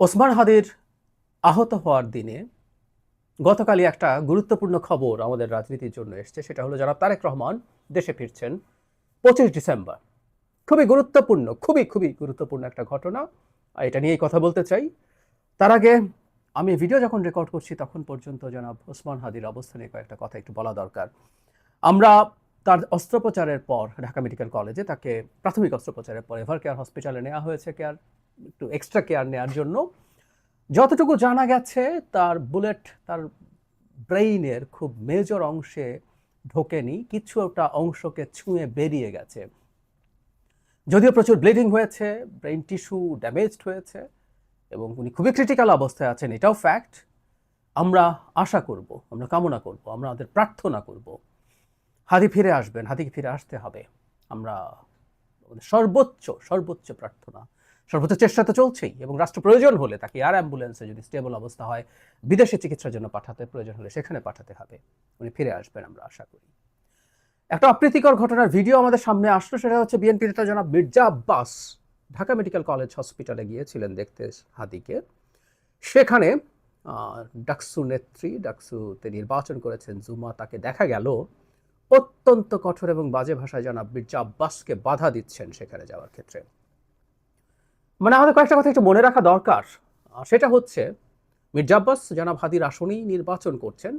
ওসমান হাদির আহত হওয়ার দিনে গতকালই একটা গুরুত্বপূর্ণ খবর আমাদের রাজনীতির জন্য এসছে। সেটা হলো জনাব তারেক রহমান দেশে ফিরছেন 25 ডিসেম্বর। খুবই গুরুত্বপূর্ণ, খুবই খুবই গুরুত্বপূর্ণ একটা ঘটনা। এটা নিয়েই কথা বলতে চাই। তার আগে আমি ভিডিও যখন রেকর্ড করছি তখন পর্যন্ত জনাব ওসমান হাদির অবস্থা নিয়ে কয়েকটা কথা একটু বলা দরকার। আমরা তার অস্ত্রোপচারের পর ঢাকা মেডিকেল কলেজে তাকে প্রাথমিক অস্ত্রোপচারের পর এভার কেয়ার হসপিটালে নেওয়া হয়েছে একটু এক্সট্রা কেয়ার নেওয়ার জন্য। যতটুকু জানা গেছে তার বুলেট তার ব্রেইনের খুব মেজর অংশে ঢোকেনি, কিছু একটা অংশকে ছুঁয়ে বেরিয়ে গেছে। যদিও প্রচুর ব্লিডিং হয়েছে, ব্রেইন টিস্যু ড্যামেজড হয়েছে এবং উনি খুবই ক্রিটিক্যাল অবস্থায় আছেন, এটাও ফ্যাক্ট। আমরা আশা করব, আমরা কামনা করব, আমরা আমাদের প্রার্থনা করব হাদি ফিরে আসবেন, হাদিকে ফিরে আসতে হবে। আমরা সর্বোচ্চ সর্বোচ্চ প্রার্থনা, সর্বোচ্চ চেষ্টা তো চলছেই এবং রাষ্ট্র প্রয়োজন হলে তাকে এয়ার অ্যাম্বুলেন্সে যদি স্টেবল অবস্থা হয় বিদেশে চিকিৎসার জন্য পাঠাতে প্রয়োজন হলে সেখানে পাঠাতে হবে। উনি ফিরে আসবেন আমরা আশা করি। একটা অপ্রীতিকর ঘটনার ভিডিও আমাদের সামনে আসলো, সেটা হচ্ছে বিএনপি নেতা জনাব মির্জা আব্বাস ঢাকা মেডিকেল কলেজ হসপিটালে গিয়েছিলেন দেখতে হাদিকে। সেখানে ডাকসু নেত্রী, ডাকসুতে নির্বাচন করেছেন জুমা, তাকে দেখা গেল অত্যন্ত কঠোর এবং বাজে ভাষায় জনাব মির্জা আব্বাসকে বাধা দিচ্ছেন সেখানে যাওয়ার ক্ষেত্রে। মানে আমাদের কয়েকটা কথা একটু মনে রাখা দরকার। সেটা হচ্ছে মির্জা আব্বাস জনাব হাদির আসনেই নির্বাচন করছেন।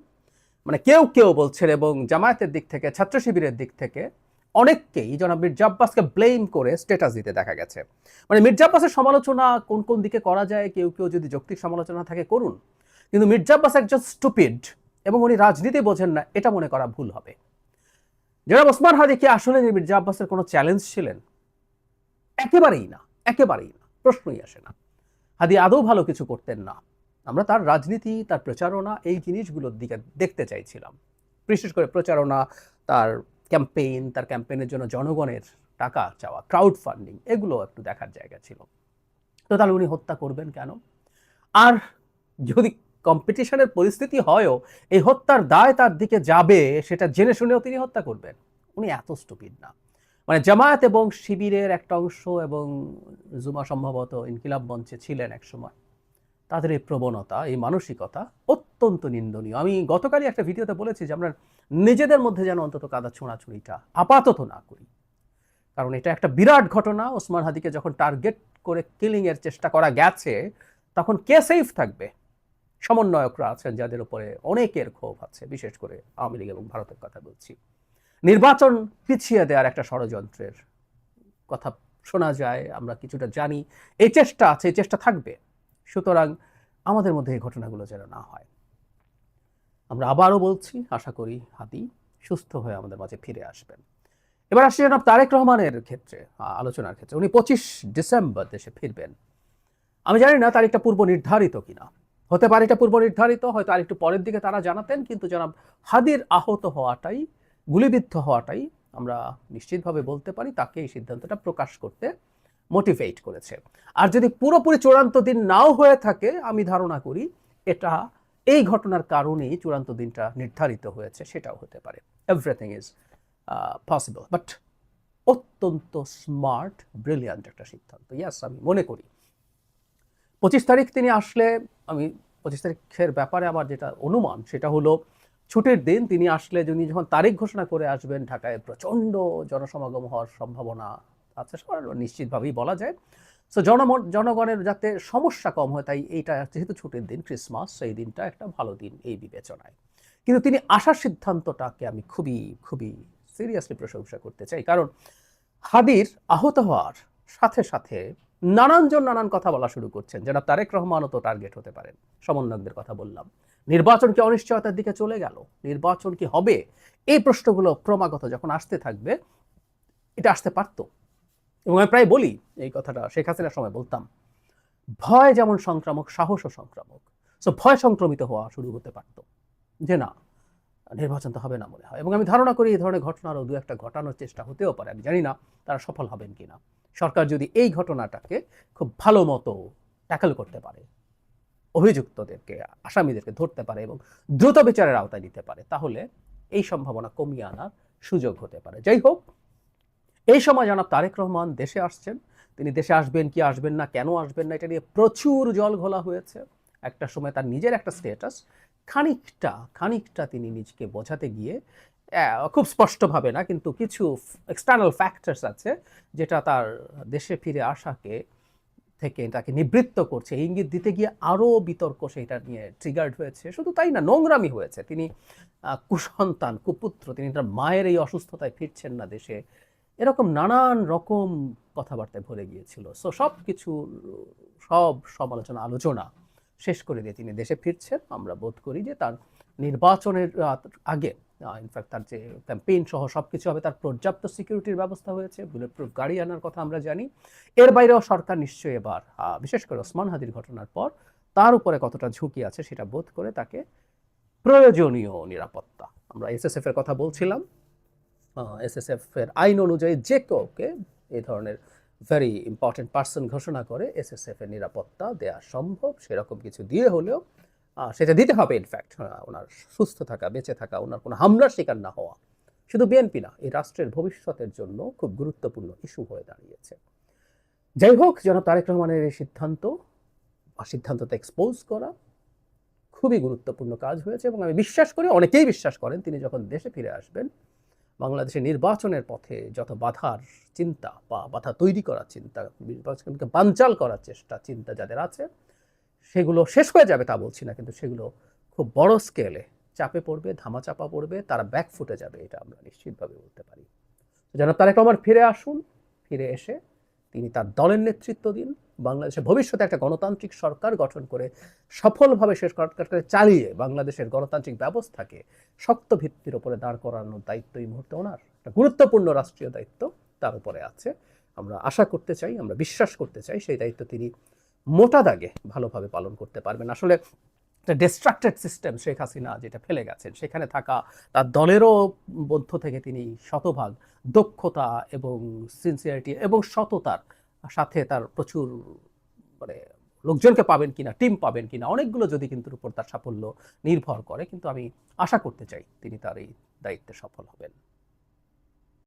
মানে কেউ কেউ বলছেন এবং জামায়াতের দিক থেকে, ছাত্র শিবিরের দিক থেকে অনেককেই জনাব মির্জা আব্বাসকে ব্লেম করে স্ট্যাটাস দিতে দেখা গেছে। মানে মির্জা আব্বাসের সমালোচনা কোন কোন দিকে করা যায়, কেউ কেউ যদি যৌক্তিক সমালোচনা থাকে করুন, কিন্তু মির্জা আব্বাস একজন স্টুপিড এবং উনি রাজনীতি বোঝেন না, এটা মনে করা ভুল হবে। জনাব ওসমান হাদি কি আসলে মির্জা আব্বাসের কোনো চ্যালেঞ্জ ছিলেন? একেবারেই না, একেবারেই না, প্রশ্নই আসে না। হাদি আদৌ ভালো কিছু করতেন না। আমরা তার রাজনীতি, তার প্রচারণা, এই জিনিসগুলোর দিকে দেখতে চাইছিলাম। বিশেষ করে প্রচারণা, তার ক্যাম্পেইন, তার ক্যাম্পেইনের জন্য জনগণের টাকা চাওয়া, ক্রাউড ফান্ডিং, এগুলো একটু দেখার জায়গা ছিল। তো তাহলে উনি হত্যা করবেন কেন? আর যদি কম্পিটিশনের পরিস্থিতি হয়ও এই হত্যার দায় তার দিকে যাবে, সেটা জেনে শুনেও তিনি হত্যা করবেন? উনি এত স্টুপিড না। মানে জামায়াত এবং শিবিরের একটা অংশ এবং জুমা সম্ভবত ইনকিলাব মঞ্চে ছিলেন একসময়, তাদের এই প্রবণতা, এই মানসিকতা অত্যন্ত নিন্দনীয়। আমি গতকালই একটা ভিডিওতে বলেছি যে আমরা নিজেদের মধ্যে যেন অন্তত কাদা ছোঁড়াছুড়িটা আপাতত না করি, কারণ এটা একটা বিরাট ঘটনা। ওসমান হাদিকে যখন টার্গেট করে কিলিং এর চেষ্টা করা গেছে, তখন কে সেফ থাকবে? সমন্বয়করা আছেন যাদের উপরে অনেকের ক্ষোভ আছে, বিশেষ করে আওয়ামী লীগ এবং ভারতের কথা বলছি। নির্বাচন পিছিয়ে দেওয়ার একটা ষড়যন্ত্রের কথা শোনা যায়, আমরা কিছুটা জানি। এই চেষ্টা আছে, এই চেষ্টা থাকবে। সুতরাং আমাদের মধ্যে এই ঘটনাগুলো যেন না হয়। আমরা আবারও বলছি, আশা করি হাদি সুস্থ হয়ে আমাদের মাঝে ফিরে আসবেন। এবার আসছি জনাব তারেক রহমানের ক্ষেত্রে, আলোচনার ক্ষেত্রে। উনি 25 ডিসেম্বর দেশে ফিরবেন। আমি জানি না তারিখটা পূর্ব নির্ধারিত কিনা, হতে পারে এটা পূর্ব নির্ধারিত, হয়তো আরেকটু পরের দিকে তারা জানাতেন, কিন্তু জনাব হাদির আহত হওয়াটাই, গুলিবিদ্ধ হওয়াটাই আমরা নিশ্চিতভাবে বলতে পারি তাকে এই সিদ্ধান্তটা প্রকাশ করতে মোটিভেট করেছে। আর যদি পুরোপুরি চূড়ান্ত দিন নাও হয়ে থাকে, আমি ধারণা করি এটা এই ঘটনার কারণেই চূড়ান্ত দিনটা নির্ধারিত হয়েছে, সেটাও হতে পারে। এভরিথিং ইজ পসিবল, বাট অত্যন্ত স্মার্ট, ব্রিলিয়ান্ট একটা সিদ্ধান্ত। ইয়াস, আমি মনে করি 25 তারিখ তিনি আসলে, আমি 25 তারিখের ব্যাপারে আমার যেটা অনুমান সেটা হলো ছুটির দিন। তিনি আসলে যিনি যখন তারিখ ঘোষণা করে আসবেন, ঢাকায় প্রচণ্ড জনসমাগম হওয়ার সম্ভাবনা আছে, নিশ্চিতভাবেই বলা যায়। সো জনগণের যাতে সমস্যা কম হয়, তাই এইটা যেহেতু ছুটির দিন, ক্রিসমাস, সেই দিনটা একটা ভালো দিন এই বিবেচনায়। কিন্তু তিনি আসার সিদ্ধান্তটাকে আমি খুবই খুবই সিরিয়াসলি প্রশংসা করতে চাই, কারণ হাদির আহত হওয়ার সাথে সাথে নানানজন নানান কথা বলা শুরু করছেন। জনাব তারেক রহমানও তো টার্গেট হতে পারেন, সমন্বয়কদের কথা বললাম। নির্বাচন কি অনিশ্চয়তার দিকে চলে গেল? নির্বাচন কি হবে? এই প্রশ্নগুলো ক্রমাগত যখন আসতে থাকবে, এটা আসতে পারত। এবং আমি প্রায় বলি এই কথাটা, শেখ হাসিনার সময় বলতাম, ভয় যেমন সংক্রামক, সাহসও সংক্রামক। সো ভয় সংক্রমিত হওয়া শুরু হতে পারত যে না, নির্বাচন তো হবে না মনে হয়। এবং আমি ধারণা করি এই ধরনের ঘটনারও দু একটা ঘটানোর চেষ্টা হতেও পারে, আমি জানি না তারা সফল হবেন কিনা। সরকার যদি এই ঘটনাটাকে খুব ভালো মতো ট্যাকল করতে পারে, অভিযুক্তদেরকে, আসামিদেরকে ধরতে পারে এবং দ্রুত বিচারের আওতায় নিতে পারে, তাহলে এই সম্ভাবনা কমিয়ে আনার সুযোগ হতে পারে। যাই হোক, এই সময় জনাব তারেক রহমান দেশে আসছেন, তিনি দেশে আসবেন কি আসবেন না, কেন আসবেন না, এটা নিয়ে প্রচুর জল ঘোলা হয়েছে। একটা সময় তার নিজের একটা স্ট্যাটাস খানিকটা তিনি নিজেকে বোঝাতে গিয়ে খুব স্পষ্টভাবে না, কিন্তু কিছু এক্সটার্নাল ফ্যাক্টরস আছে যেটা তার দেশে ফিরে আসাকে থেকে তাকে নিবৃত্ত করছে, ইঙ্গিত দিতে গিয়ে আরও বিতর্ক সেইটা নিয়ে ট্রিগার্ড হয়েছে। শুধু তাই না, নোংরামি হয়েছে। তিনি কুসন্তান, কুপুত্র, তিনি তার মায়ের এই অসুস্থতায় ফিরছেন না দেশে, এরকম নানান রকম কথাবার্তায় ভরে গিয়েছিল। সো সব সমালোচনা আলোচনা শেষ করে দিয়ে তিনি দেশে ফিরছেন। আমরা বোধ করি যে তার নির্বাচনের আগে ইনফ্যাক্ট তার যে ক্যাম্পেইন সহ সব কিছু হবে, তার পর্যাপ্ত সিকিউরিটির ব্যবস্থা হয়েছে, বুলেট প্রুফ গাড়ি আনার কথা আমরা জানি। এর বাইরেও সরকার নিশ্চয়ই এবার বিশেষ করে ওসমান হাদির ঘটনার পর তার উপরে কতটা ঝুঁকি আছে সেটা বোধ করে তাকে প্রয়োজনীয় নিরাপত্তা, আমরা এসএসএফ এর কথা বলছিলাম, এসএসএফ এর আইন অনুযায়ী যে কেউকে এই ধরনের ভেরি ইম্পর্টেন্ট পার্সন ঘোষণা করে এসএসএফ এর নিরাপত্তা দেওয়া সম্ভব। সেরকম কিছু দিয়ে হলেও সেটা দিতে হবে। ইনফ্যাক্ট ওনার সুস্থ থাকা, বেঁচে থাকা, ওনার কোনো হামলার শিকার না হওয়া শুধু বিএনপি না, এই রাষ্ট্রের ভবিষ্যতের জন্য খুব গুরুত্বপূর্ণ ইস্যু হয়ে দাঁড়িয়েছে। যাই হোক, জনাব তারেক রহমানের এই সিদ্ধান্তটা এক্সপোজ করা খুবই গুরুত্বপূর্ণ কাজ হয়েছে, এবং আমি বিশ্বাস করি, অনেকেই বিশ্বাস করেন, তিনি যখন দেশে ফিরে আসবেন, বাংলাদেশের নির্বাচনের পথে যত বাধার চিন্তা বা বাধা তৈরি করার চিন্তা, নির্বাচনকে বানচাল করার চিন্তা যাদের আছে, সেগুলো শেষ হয়ে যাবে তা বলছি না, কিন্তু সেগুলো খুব বড় স্কেলে চাপে পড়বে, ধামাচাপা পড়বে, তারা ব্যাক ফুটে যাবে, এটা আমরা নিশ্চিতভাবে বলতে পারি। জনাব তারেক রহমান ফিরে আসুন, ফিরে এসে তিনি তার দলের নেতৃত্ব দিন, বাংলাদেশের ভবিষ্যতে একটা গণতান্ত্রিক সরকার গঠন করে সফলভাবে শেষ করতে চালিয়ে বাংলাদেশের গণতান্ত্রিক ব্যবস্থাকে শক্ত ভিত্তির উপরে দাঁড় করানোর দায়িত্ব এই মুহূর্তে ওনার, একটা গুরুত্বপূর্ণ রাষ্ট্রীয় দায়িত্ব তার উপরে আছে। আমরা আশা করতে চাই, আমরা বিশ্বাস করতে চাই সেই দায়িত্ব তিনি মোটা দাগে ভালোভাবে পালন করতে পারবেন। আসলে একটা ডিস্ট্রাক্টেড সিস্টেম শেখ হাসিনা যেটা ফেলে গেছেন, সেখানে থাকা তার দলেরও মধ্য থেকে তিনি শতভাগ দক্ষতা এবং সিনসিয়ারিটি এবং সততার সাথে তার প্রচুর মানে লোকজনকে পাবেন কিনা, টিম পাবেন কিনা, অনেকগুলো যদি কিন্তু উপর তার সাফল্য নির্ভর করে, কিন্তু আমি আশা করতে চাই তিনি তার এই দায়িত্বে সফল হবেন।